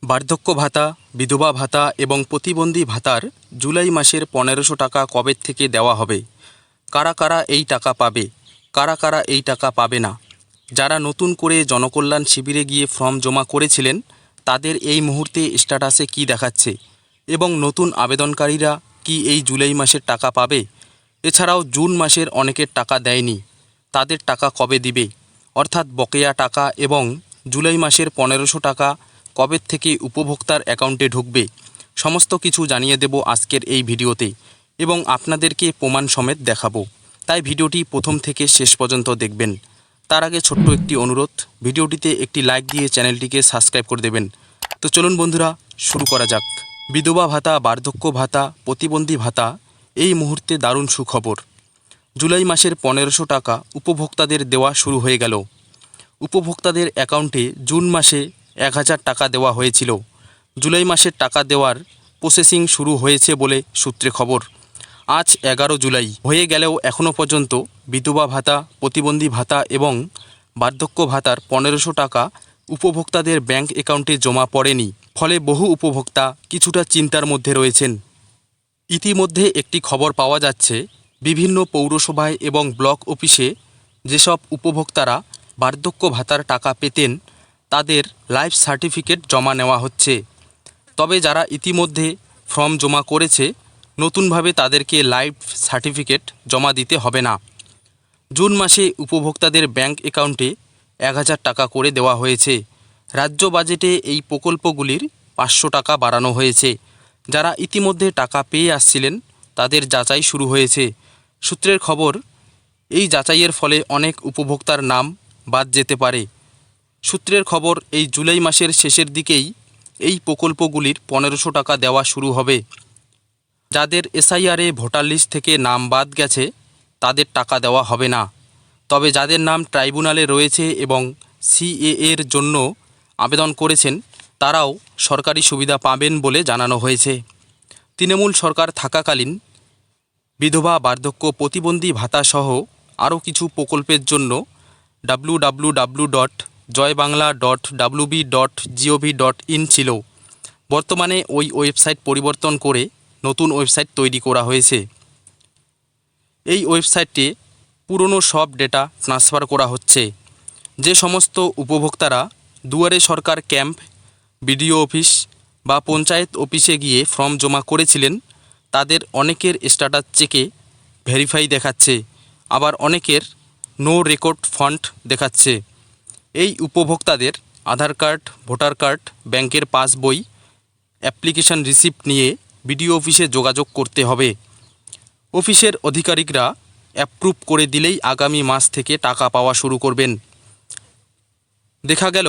বার্ধক্য ভাতা, বিধবা ভাতা এবং প্রতিবন্ধী ভাতার জুলাই মাসের ১৫০০ টাকা কবে থেকে দেওয়া হবে? কারা কারা এই টাকা পাবে, কারা কারা এই টাকা পাবে না? যারা নতুন করে জনকল্যাণ শিবিরে গিয়ে ফর্ম জমা করেছিলেন তাদের এই মুহূর্তে স্ট্যাটাসে কি দেখাচ্ছে এবং নতুন আবেদনকারীরা কি এই জুলাই মাসের টাকা পাবে? এছাড়াও জুন মাসের অনেকের টাকা দেয়নি, তাদের টাকা কবে দিবে? অর্থাৎ বকেয়া টাকা এবং জুলাই মাসের ১৫০০ টাকা কবে থেকে উপভোক্তার অ্যাকাউন্টে ঢুকবে, সমস্ত কিছু জানিয়ে দেব আজকের এই ভিডিওতে এবং আপনাদেরকে প্রমাণ সমেত দেখাবো। তাই ভিডিওটি প্রথম থেকে শেষ পর্যন্ত দেখবেন। তার আগে ছোট্ট একটি অনুরোধ, ভিডিওটিতে একটি লাইক দিয়ে চ্যানেলটিকে সাবস্ক্রাইব করে দেবেন। তো চলুন বন্ধুরা, শুরু করা যাক। বিধবা ভাতা, বার্ধক্য ভাতা, প্রতিবন্ধী ভাতা, এই মুহূর্তে দারুণ সুখবর। জুলাই মাসের ১৫০০ টাকা উপভোক্তাদের দেওয়া শুরু হয়ে গেল। উপভোক্তাদের অ্যাকাউন্টে জুন মাসে ১,০০০ টাকা দেওয়া হয়েছিল। জুলাই মাসের টাকা দেওয়ার প্রসেসিং শুরু হয়েছে বলে সূত্রে খবর। আজ ১১ জুলাই হয়ে গেলেও এখনও পর্যন্ত বিধবা ভাতা, প্রতিবন্ধী ভাতা এবং বার্ধক্য ভাতার ১৫০০ টাকা উপভোক্তাদের ব্যাংক অ্যাকাউন্টে জমা পড়েনি। ফলে বহু উপভোক্তা কিছুটা চিন্তার মধ্যে রয়েছেন। ইতিমধ্যে একটি খবর পাওয়া যাচ্ছে, বিভিন্ন পৌরসভায় এবং ব্লক অফিসে যেসব উপভোক্তারা বার্ধক্য ভাতার টাকা পেতেন তাদের লাইফ সার্টিফিকেট জমা নেওয়া হচ্ছে। তবে যারা ইতিমধ্যে ফর্ম জমা করেছে, নতুনভাবে তাদেরকে লাইফ সার্টিফিকেট জমা দিতে হবে না। জুন মাসে উপভোক্তাদের ব্যাংক অ্যাকাউন্টে ১,০০০ টাকা করে দেওয়া হয়েছে। রাজ্য বাজেটে এই প্রকল্পগুলির ৫০০ টাকা বাড়ানো হয়েছে। যারা ইতিমধ্যে টাকা পেয়ে আসছিলেন তাদের যাচাই শুরু হয়েছে। সূত্রের খবর, এই যাচাইয়ের ফলে অনেক উপভোক্তার নাম বাদ যেতে পারে। সূত্রের খবর, এই জুলাই মাসের শেষের দিকেই এই প্রকল্পগুলির ১৫০০ টাকা দেওয়া শুরু হবে। যাদের এসআইআরে ভোটার লিস্ট থেকে নাম বাদ গেছে তাদের টাকা দেওয়া হবে না। তবে যাদের নাম ট্রাইব্যুনালে রয়েছে এবং সিএএর জন্য আবেদন করেছেন তারাও সরকারি সুবিধা পাবেন বলে জানানো হয়েছে। তৃণমূল সরকার থাকাকালীন বিধবা, বার্ধক্য, প্রতিবন্ধী ভাতাসহ আরও কিছু প্রকল্পের জন্য www.joybangla.wb.gov.in ছিল। বর্তমানে ওই ওয়েবসাইট পরিবর্তন করে নতুন ওয়েবসাইট তৈরি করা হয়েছে। এই ওয়েবসাইটে পুরনো সব ডেটা ট্রান্সফার করা হচ্ছে। যে সমস্ত উপভোক্তারা দুয়ারে সরকার ক্যাম্প, বিডিও অফিস বা পঞ্চায়েত অফিসে গিয়ে ফর্ম জমা করেছিলেন তাদের অনেকের স্ট্যাটাস চেকে ভেরিফাই দেখাচ্ছে, আবার অনেকের নো রেকর্ড ফান্ড দেখাচ্ছে। এই উপভোক্তাদের আধার কার্ড, ভোটার কার্ড, ব্যাংকের পাসবই, অ্যাপ্লিকেশন রিসিপ্ট নিয়ে বিডিও অফিসে যোগাযোগ করতে হবে। অফিসের আধিকারিকরা অ্যাপ্রুভ করে দিলেই আগামী মাস থেকে টাকা পাওয়া শুরু করবেন। দেখা গেল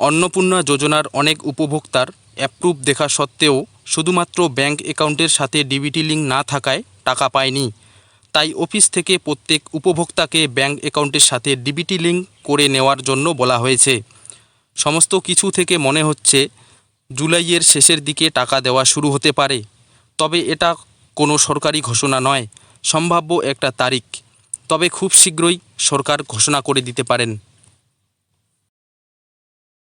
অন্নপূর্ণা যোজনার অনেক উপভোক্তার অ্যাপ্রুভ দেখা সত্ত্বেও শুধুমাত্র ব্যাংক অ্যাকাউন্টের সাথে ডিবিটি লিঙ্ক না থাকায় টাকা পায়নি। তাই অফিস থেকে প্রত্যেক উপভোক্তাকে ব্যাংক অ্যাকাউন্টের সাথে ডিবিটি লিঙ্ক করে নেওয়ার জন্য বলা হয়েছে। সমস্ত কিছু থেকে মনে হচ্ছে জুলাইয়ের শেষের দিকে টাকা দেওয়া শুরু হতে পারে। তবে এটা কোনো সরকারি ঘোষণা নয়, সম্ভাব্য একটা তারিখ। তবে খুব শীঘ্রই সরকার ঘোষণা করে দিতে পারেন।